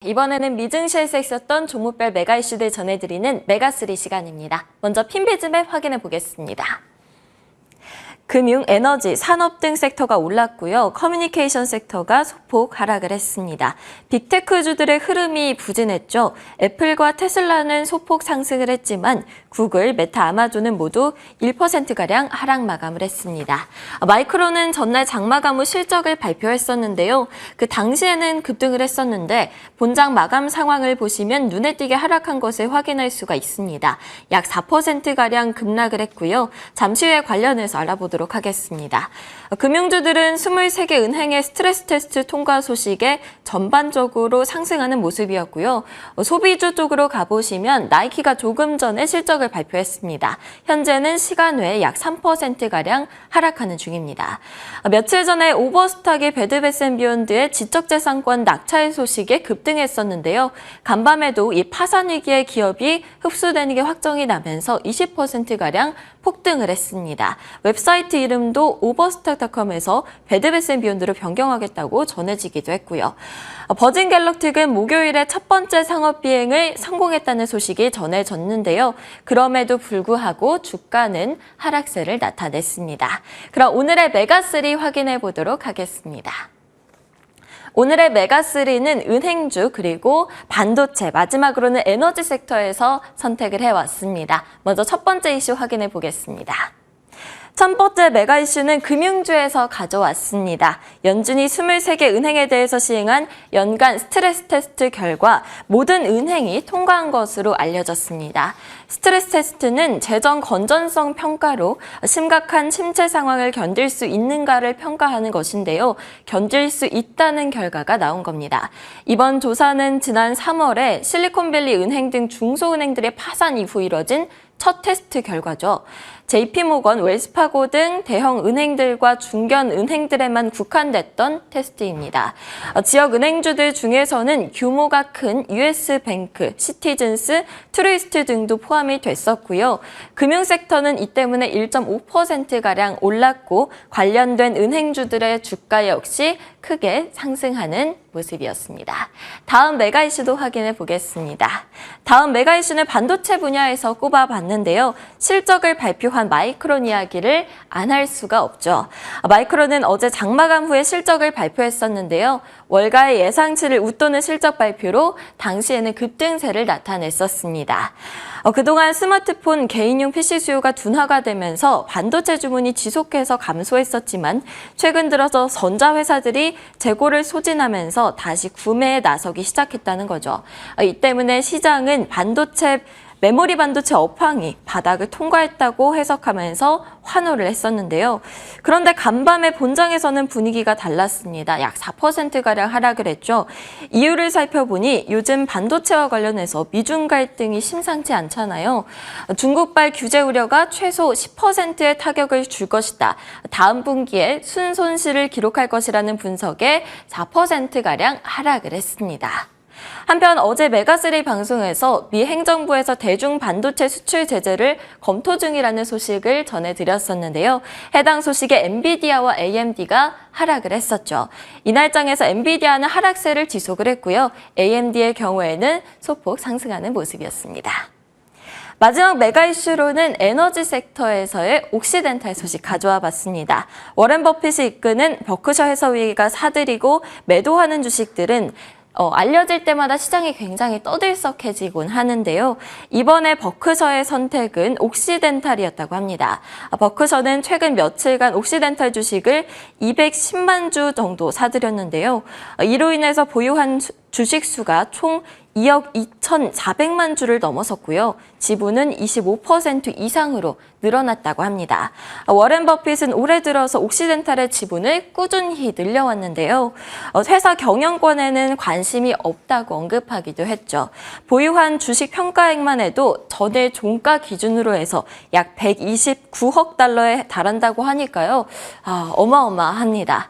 이번에는 미증시에서 있었던 종목별 메가 이슈들 전해드리는 메가3 시간입니다. 먼저 핀비즈맵 확인해 보겠습니다. 금융, 에너지, 산업 등 섹터가 올랐고요. 커뮤니케이션 섹터가 소폭 하락을 했습니다. 빅테크주들의 흐름이 부진했죠. 애플과 테슬라는 소폭 상승을 했지만 구글, 메타, 아마존은 모두 1%가량 하락 마감을 했습니다. 마이크론은 전날 장마감 후 실적을 발표했었는데요. 그 당시에는 급등을 했었는데 본장 마감 상황을 보시면 눈에 띄게 하락한 것을 확인할 수가 있습니다. 약 4%가량 급락을 했고요. 잠시 후에 관련해서 알아보도록 하겠습니다. 금융주들은 23개 은행의 스트레스 테스트 통과 소식에 전반적으로 상승하는 모습이었고요. 소비주 쪽으로 가보시면 나이키가 조금 전에 실적을 발표했습니다. 현재는 시간 외에 약 3%가량 하락하는 중입니다. 며칠 전에 오버스탁의 베드베스앤비욘드의 지적재산권 낙찰 소식에 급등했었는데요. 간밤에도 이 파산 위기의 기업이 흡수되는 게 확정이 나면서 20%가량 폭등을 했습니다. 웹사이트 이름도 오버스탁닷컴에서 베드베스앤비욘드로 변경하겠다고 전해지기도 했고요. 버진 갤럭틱은 목요일에 첫 번째 상업 비행을 성공했다는 소식이 전해졌는데요. 그럼에도 불구하고 주가는 하락세를 나타냈습니다. 그럼 오늘의 메가3 확인해 보도록 하겠습니다. 오늘의 메가3는 은행주 그리고 반도체, 마지막으로는 에너지 섹터에서 선택을 해왔습니다. 먼저 첫 번째 이슈 확인해 보겠습니다. 첫 번째 메가 이슈는 금융주에서 가져왔습니다. 연준이 23개 은행에 대해서 시행한 연간 스트레스 테스트 결과 모든 은행이 통과한 것으로 알려졌습니다. 스트레스 테스트는 재정 건전성 평가로 심각한 침체 상황을 견딜 수 있는가를 평가하는 것인데요. 견딜 수 있다는 결과가 나온 겁니다. 이번 조사는 지난 3월에 실리콘밸리 은행 등 중소은행들의 파산 이후 이뤄진 첫 테스트 결과죠. JP모건, 웰스파고 등 대형 은행들과 중견 은행들에만 국한됐던 테스트입니다. 지역 은행주들 중에서는 규모가 큰 US뱅크, 시티즌스, 트루이스트 등도 포함이 됐었고요. 금융섹터는 이 때문에 1.5%가량 올랐고 관련된 은행주들의 주가 역시 크게 상승하는 모습이었습니다. 다음 메가 이슈도 확인해 보겠습니다. 다음 메가 이슈는 반도체 분야에서 꼽아봤는데요. 실적을 발표한 마이크론 이야기를 안 할 수가 없죠. 마이크론은 어제 장마감 후에 실적을 발표했었는데요. 월가의 예상치를 웃도는 실적 발표로 당시에는 급등세를 나타냈었습니다. 그동안 스마트폰, 개인용 PC 수요가 둔화가 되면서 반도체 주문이 지속해서 감소했었지만 최근 들어서 전자회사들이 재고를 소진하면서 다시 구매에 나서기 시작했다는 거죠. 이 때문에 시장은 메모리 반도체 업황이 바닥을 통과했다고 해석하면서 환호를 했었는데요. 그런데 간밤에 본장에서는 분위기가 달랐습니다. 약 4%가량 하락을 했죠. 이유를 살펴보니 요즘 반도체와 관련해서 미중 갈등이 심상치 않잖아요. 중국발 규제 우려가 최소 10%의 타격을 줄 것이다. 다음 분기에 순손실을 기록할 것이라는 분석에 4%가량 하락을 했습니다. 한편 어제 메가3 방송에서 미 행정부에서 대중 반도체 수출 제재를 검토 중이라는 소식을 전해드렸었는데요. 해당 소식에 엔비디아와 AMD가 하락을 했었죠. 이날장에서 엔비디아는 하락세를 지속을 했고요. AMD의 경우에는 소폭 상승하는 모습이었습니다. 마지막 메가 이슈로는 에너지 섹터에서의 옥시덴탈 소식 가져와 봤습니다. 워렌 버핏이 이끄는 버크셔 해서웨이가 사들이고 매도하는 주식들은 알려질 때마다 시장이 굉장히 떠들썩해지곤 하는데요. 이번에 버크셔의 선택은 옥시덴탈이었다고 합니다. 버크셔는 최근 며칠간 옥시덴탈 주식을 210만 주 정도 사들였는데요. 이로 인해서 보유한 주식 수가 총 2억 2,400만 주를 넘어섰고요. 지분은 25% 이상으로 늘어났다고 합니다. 워렌 버핏은 올해 들어서 옥시덴탈의 지분을 꾸준히 늘려왔는데요. 회사 경영권에는 관심이 없다고 언급하기도 했죠. 보유한 주식 평가액만 해도 전일 종가 기준으로 해서 약 129억 달러에 달한다고 하니까요. 어마어마합니다.